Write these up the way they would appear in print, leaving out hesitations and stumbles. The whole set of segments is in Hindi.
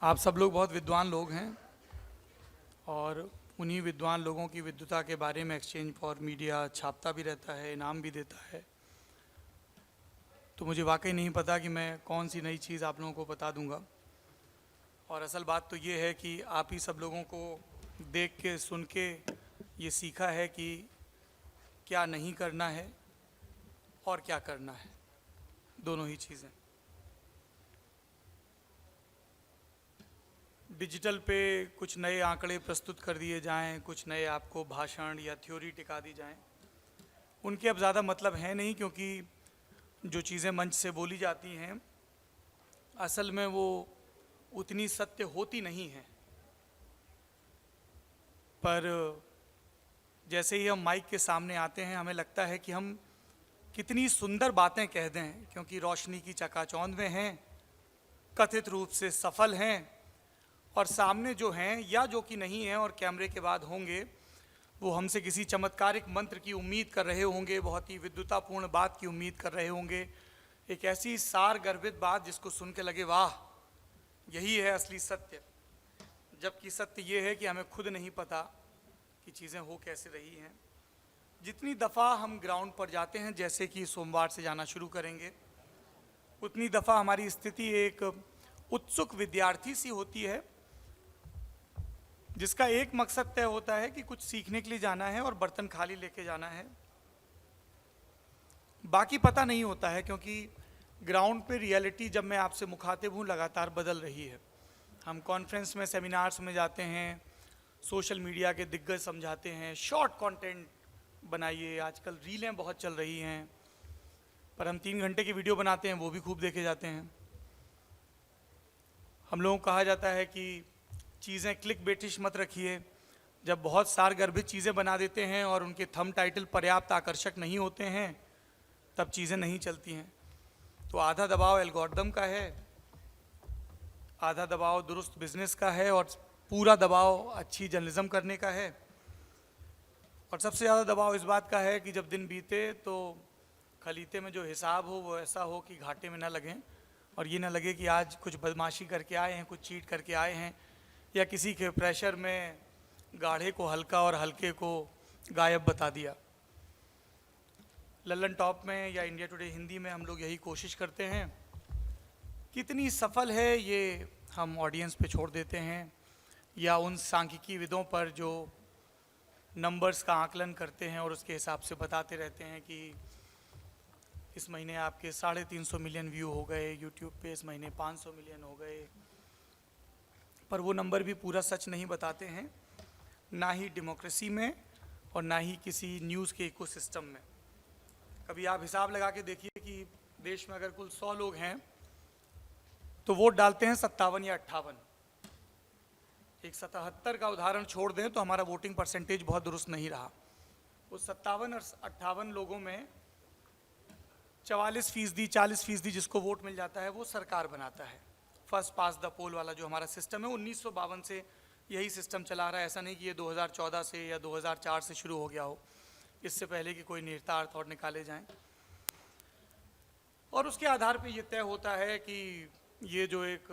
आप सब लोग बहुत विद्वान लोग हैं और उन्हीं विद्वान लोगों की विद्वता के बारे में एक्सचेंज फॉर मीडिया छापता भी रहता है, इनाम भी देता है। तो मुझे वाकई नहीं पता कि मैं कौन सी नई चीज़ आप लोगों को बता दूंगा। और असल बात तो ये है कि आप ही सब लोगों को देख के सुन के ये सीखा है कि क्या नहीं करना है और क्या करना है, दोनों ही चीज़ें। डिजिटल पे कुछ नए आंकड़े प्रस्तुत कर दिए जाएं, कुछ नए आपको भाषण या थ्योरी टिका दी जाएं, उनके अब ज़्यादा मतलब है नहीं, क्योंकि जो चीज़ें मंच से बोली जाती हैं असल में वो उतनी सत्य होती नहीं है। पर जैसे ही हम माइक के सामने आते हैं हमें लगता है कि हम कितनी सुंदर बातें कह दें, क्योंकि रोशनी की चकाचौंध में हैं, कथित रूप से सफल हैं, और सामने जो हैं या जो कि नहीं हैं और कैमरे के बाद होंगे, वो हमसे किसी चमत्कारिक मंत्र की उम्मीद कर रहे होंगे, बहुत ही विद्वतापूर्ण बात की उम्मीद कर रहे होंगे, एक ऐसी सार गर्भित बात जिसको सुन के लगे वाह यही है असली सत्य। जबकि सत्य ये है कि हमें खुद नहीं पता कि चीज़ें हो कैसे रही हैं। जितनी दफ़ा हम ग्राउंड पर जाते हैं, जैसे कि सोमवार से जाना शुरू करेंगे, उतनी दफ़ा हमारी स्थिति एक उत्सुक विद्यार्थी सी होती है जिसका एक मकसद तय होता है कि कुछ सीखने के लिए जाना है और बर्तन खाली लेके जाना है। बाकी पता नहीं होता है, क्योंकि ग्राउंड पे रियलिटी जब मैं आपसे मुखातिब हूँ लगातार बदल रही है। हम कॉन्फ्रेंस में, सेमिनार्स में जाते हैं, सोशल मीडिया के दिग्गज समझाते हैं शॉर्ट कंटेंट बनाइए, आजकल रीलें बहुत चल रही हैं, पर हम 3 घंटे की वीडियो बनाते हैं वो भी खूब देखे जाते हैं। हम लोगों को कहा जाता है कि चीज़ें क्लिक बेटिश मत रखिए। जब बहुत सारगर्भित चीज़ें बना देते हैं और उनके थंब टाइटल पर्याप्त आकर्षक नहीं होते हैं तब चीज़ें नहीं चलती हैं। तो आधा दबाव एल्गोरिदम का है, आधा दबाव दुरुस्त बिजनेस का है, और पूरा दबाव अच्छी जर्नलिज्म करने का है। और सबसे ज़्यादा दबाव इस बात का है कि जब दिन बीते तो खलीते में जो हिसाब हो वो ऐसा हो कि घाटे में ना लगें, और ये ना लगे कि आज कुछ बदमाशी करके आए हैं, कुछ चीट करके आए हैं, या किसी के प्रेशर में गाढ़े को हल्का और हल्के को गायब बता दिया। लल्लन टॉप में या इंडिया टुडे हिंदी में हम लोग यही कोशिश करते हैं। कितनी सफल है ये हम ऑडियंस पे छोड़ देते हैं, या उन सांख्यिकी विदों पर जो नंबर्स का आकलन करते हैं और उसके हिसाब से बताते रहते हैं कि इस महीने आपके 350 मिलियन व्यू हो गए यूट्यूब पे, इस महीने 500 मिलियन हो गए। पर वो नंबर भी पूरा सच नहीं बताते हैं, ना ही डेमोक्रेसी में और ना ही किसी न्यूज़ के इकोसिस्टम में। कभी आप हिसाब लगा के देखिए कि देश में अगर कुल 100 लोग हैं तो वोट डालते हैं 57 या 58। एक 77 का उदाहरण छोड़ दें तो हमारा वोटिंग परसेंटेज बहुत दुरुस्त नहीं रहा। उस 57 और 58 लोगों में 44%, 40% जिसको वोट मिल जाता है वो सरकार बनाता है। फर्स्ट पास द पोल वाला जो हमारा सिस्टम है 1952 से यही सिस्टम चला रहा है। ऐसा नहीं कि ये 2014 से या 2004 से शुरू हो गया हो, इससे पहले कि कोई निहितार्थ और निकाले जाएं। और उसके आधार पे ये तय होता है कि ये जो एक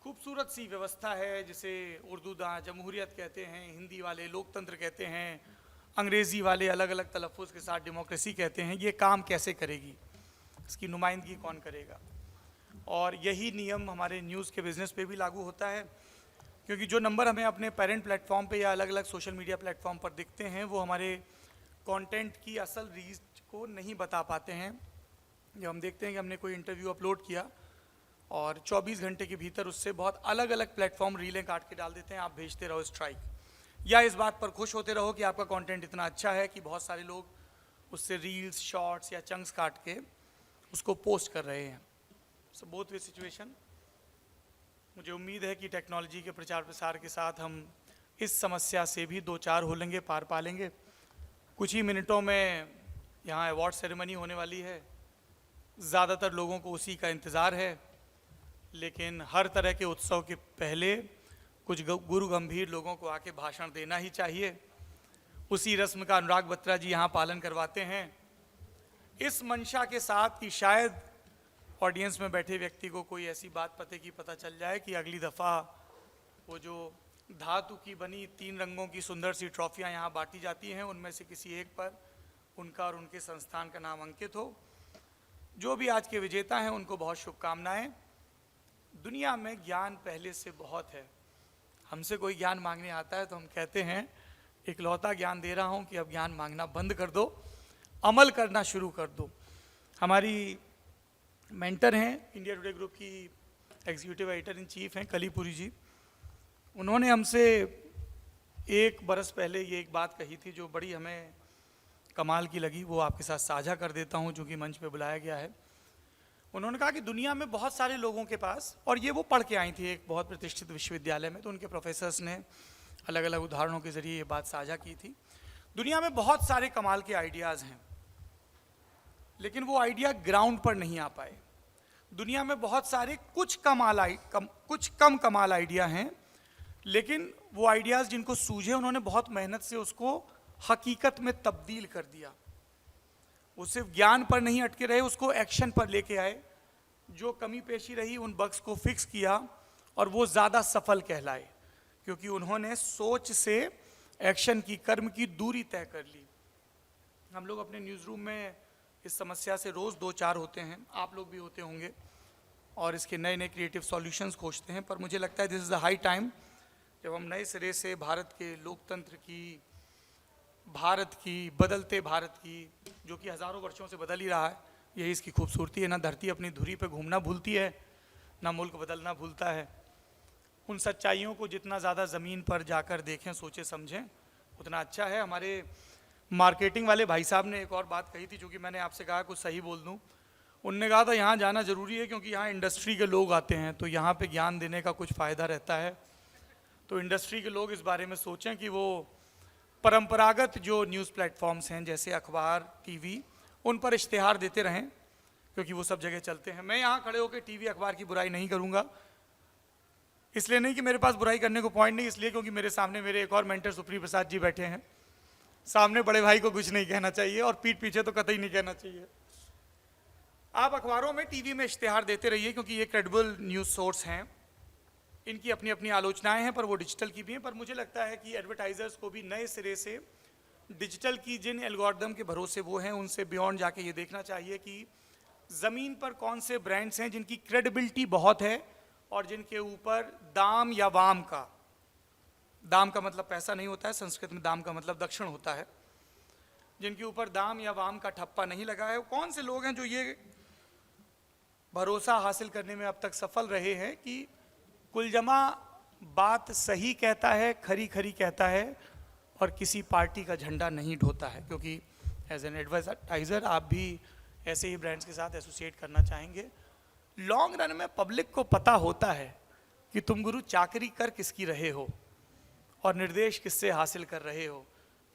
खूबसूरत सी व्यवस्था है जिसे उर्दू जमहूरियत कहते हैं, हिंदी वाले लोकतंत्र कहते हैं, अंग्रेज़ी वाले अलग अलग तलफ़ुज़ के साथ डेमोक्रेसी कहते हैं, ये काम कैसे करेगी, इसकी नुमाइंदगी कौन करेगा। और यही नियम हमारे न्यूज़ के बिज़नेस पे भी लागू होता है, क्योंकि जो नंबर हमें अपने पेरेंट प्लेटफॉर्म पे या अलग अलग सोशल मीडिया प्लेटफॉर्म पर दिखते हैं वो हमारे कंटेंट की असल रीच को नहीं बता पाते हैं। जब हम देखते हैं कि हमने कोई इंटरव्यू अपलोड किया और 24 घंटे के भीतर उससे बहुत अलग अलग प्लेटफॉर्म रीलें काट के डाल देते हैं, आप भेजते रहो स्ट्राइक, या इस बात पर खुश होते रहो कि आपका कंटेंट इतना अच्छा है कि बहुत सारे लोग उससे रील्स, शॉर्ट्स या चंक्स काट के उसको पोस्ट कर रहे हैं। So both way situation. मुझे उम्मीद है कि टेक्नोलॉजी के प्रचार प्रसार के साथ हम इस समस्या से भी 2-4 हो लेंगे, पार पा लेंगे। कुछ ही मिनटों में यहाँ अवार्ड सेरेमनी होने वाली है, ज़्यादातर लोगों को उसी का इंतज़ार है, लेकिन हर तरह के उत्सव के पहले कुछ गुरु गंभीर लोगों को आके भाषण देना ही चाहिए। उसी रस्म का अनुराग बत्रा जी यहाँ पालन करवाते हैं, इस मंशा के साथ कि शायद ऑडियंस में बैठे व्यक्ति को कोई ऐसी बात पता चल जाए कि अगली दफ़ा वो जो धातु की बनी 3 रंगों की सुंदर सी ट्रॉफियाँ यहाँ बांटी जाती हैं, उनमें से किसी एक पर उनका और उनके संस्थान का नाम अंकित हो। जो भी आज के विजेता हैं उनको बहुत शुभकामनाएं। दुनिया में ज्ञान पहले से बहुत है। हमसे कोई ज्ञान मांगने आता है तो हम कहते हैं इकलौता ज्ञान दे रहा हूँ कि अब ज्ञान मांगना बंद कर दो, अमल करना शुरू कर दो। हमारी मेंटर हैं, इंडिया टुडे ग्रुप की एग्जीक्यूटिव एडिटर इन चीफ हैं कलीपुरी जी। उन्होंने हमसे 1 बरस पहले ये एक बात कही थी जो बड़ी हमें कमाल की लगी, वो आपके साथ साझा कर देता हूँ जो कि मंच पे बुलाया गया है। उन्होंने कहा कि दुनिया में बहुत सारे लोगों के पास, और ये वो पढ़ के आई थी एक बहुत प्रतिष्ठित विश्वविद्यालय में, तो उनके प्रोफेसर्स ने अलग अलग उदाहरणों के जरिए ये बात साझा की थी। दुनिया में बहुत सारे कमाल के आइडियाज़ हैं, लेकिन वो आइडिया ग्राउंड पर नहीं आ पाए। दुनिया में बहुत सारे कुछ कम कमाल आइडिया हैं, लेकिन वो आइडियाज़ जिनको सूझे उन्होंने बहुत मेहनत से उसको हकीकत में तब्दील कर दिया। वो सिर्फ ज्ञान पर नहीं अटके रहे, उसको एक्शन पर लेके आए। जो कमी पेशी रही उन बग्स को फिक्स किया और वो ज़्यादा सफल कहलाए, क्योंकि उन्होंने सोच से एक्शन की, कर्म की दूरी तय कर ली। हम लोग अपने न्यूज़ रूम में इस समस्या से रोज़ 2-4 होते हैं, आप लोग भी होते होंगे, और इसके नए नए क्रिएटिव सॉल्यूशंस खोजते हैं। पर मुझे लगता है this is the high time जब हम नए सिरे से भारत के लोकतंत्र की, भारत की, बदलते भारत की, जो कि हज़ारों वर्षों से बदल ही रहा है, यही इसकी खूबसूरती है। ना धरती अपनी धुरी पे घूमना भूलती है, ना मुल्क बदलना भूलता है। उन सच्चाइयों को जितना ज़्यादा ज़मीन पर जाकर देखें, सोचें, समझें, उतना अच्छा है। हमारे मार्केटिंग वाले भाई साहब ने एक और बात कही थी, जो कि मैंने आपसे कहा कुछ सही बोल दूँ। उनने कहा था यहाँ जाना ज़रूरी है क्योंकि यहाँ इंडस्ट्री के लोग आते हैं, तो यहाँ पे ज्ञान देने का कुछ फ़ायदा रहता है। तो इंडस्ट्री के लोग इस बारे में सोचें कि वो परंपरागत जो न्यूज़ प्लेटफॉर्म्स हैं जैसे अखबार, टीवी, उन पर इश्तिहार देते रहें, क्योंकि वो सब जगह चलते हैं। मैं यहाँ खड़े होकर टीवी अखबार की बुराई नहीं करूँगा, इसलिए नहीं कि मेरे पास बुराई करने को पॉइंट नहीं, इसलिए क्योंकि मेरे सामने मेरे एक और मेंटर सुप्री प्रसाद जी बैठे हैं। सामने बड़े भाई को कुछ नहीं कहना चाहिए और पीठ पीछे तो कतई नहीं कहना चाहिए। आप अखबारों में, टीवी में इश्तिहार देते रहिए, क्योंकि ये क्रेडिबल न्यूज़ सोर्स हैं। इनकी अपनी अपनी आलोचनाएं हैं, पर वो डिजिटल की भी हैं। पर मुझे लगता है कि एडवर्टाइजर्स को भी नए सिरे से डिजिटल की जिन एल्गोरिदम के भरोसे वो हैं, उनसे बियॉन्ड जाके ये देखना चाहिए कि ज़मीन पर कौन से ब्रांड्स हैं जिनकी क्रेडिबिलिटी बहुत है और जिनके ऊपर दाम या वाम का, दाम का मतलब पैसा नहीं होता है, संस्कृत में दाम का मतलब दक्षिण होता है, जिनके ऊपर दाम या वाम का ठप्पा नहीं लगा है। कौन से लोग हैं जो ये भरोसा हासिल करने में अब तक सफल रहे हैं कि कुलजमा बात सही कहता है, खरी खरी कहता है और किसी पार्टी का झंडा नहीं ढोता है। क्योंकि एज एन एडवर्टाइज़र आप भी ऐसे ही ब्रांड्स के साथ एसोसिएट करना चाहेंगे। लॉन्ग रन में पब्लिक को पता होता है कि तुम गुरु चाकरी कर किसकी रहे हो और निर्देश किससे हासिल कर रहे हो,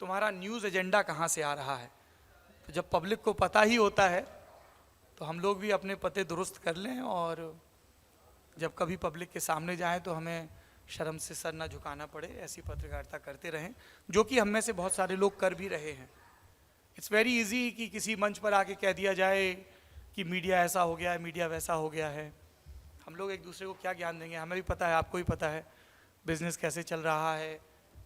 तुम्हारा न्यूज़ एजेंडा कहाँ से आ रहा है। तो जब पब्लिक को पता ही होता है तो हम लोग भी अपने पते दुरुस्त कर लें, और जब कभी पब्लिक के सामने जाएं तो हमें शर्म से सर ना झुकाना पड़े, ऐसी पत्रकारिता करते रहें, जो कि हम में से बहुत सारे लोग कर भी रहे हैं। इट्स वेरी इजी कि किसी मंच पर आके कह दिया जाए कि मीडिया ऐसा हो गया है, मीडिया वैसा हो गया है। हम लोग एक दूसरे को क्या ज्ञान देंगे? हमें भी पता है, आपको भी पता है बिजनेस कैसे चल रहा है,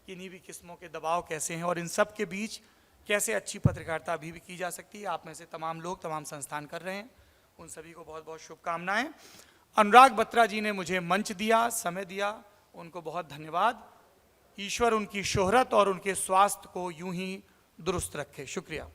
किन्हीं भी किस्मों के दबाव कैसे हैं, और इन सब के बीच कैसे अच्छी पत्रकारिता अभी भी की जा सकती है। आप में से तमाम लोग, तमाम संस्थान कर रहे हैं, उन सभी को बहुत बहुत शुभकामनाएं। अनुराग बत्रा जी ने मुझे मंच दिया, समय दिया, उनको बहुत धन्यवाद। ईश्वर उनकी शोहरत और उनके स्वास्थ्य को यूं ही दुरुस्त रखे। शुक्रिया।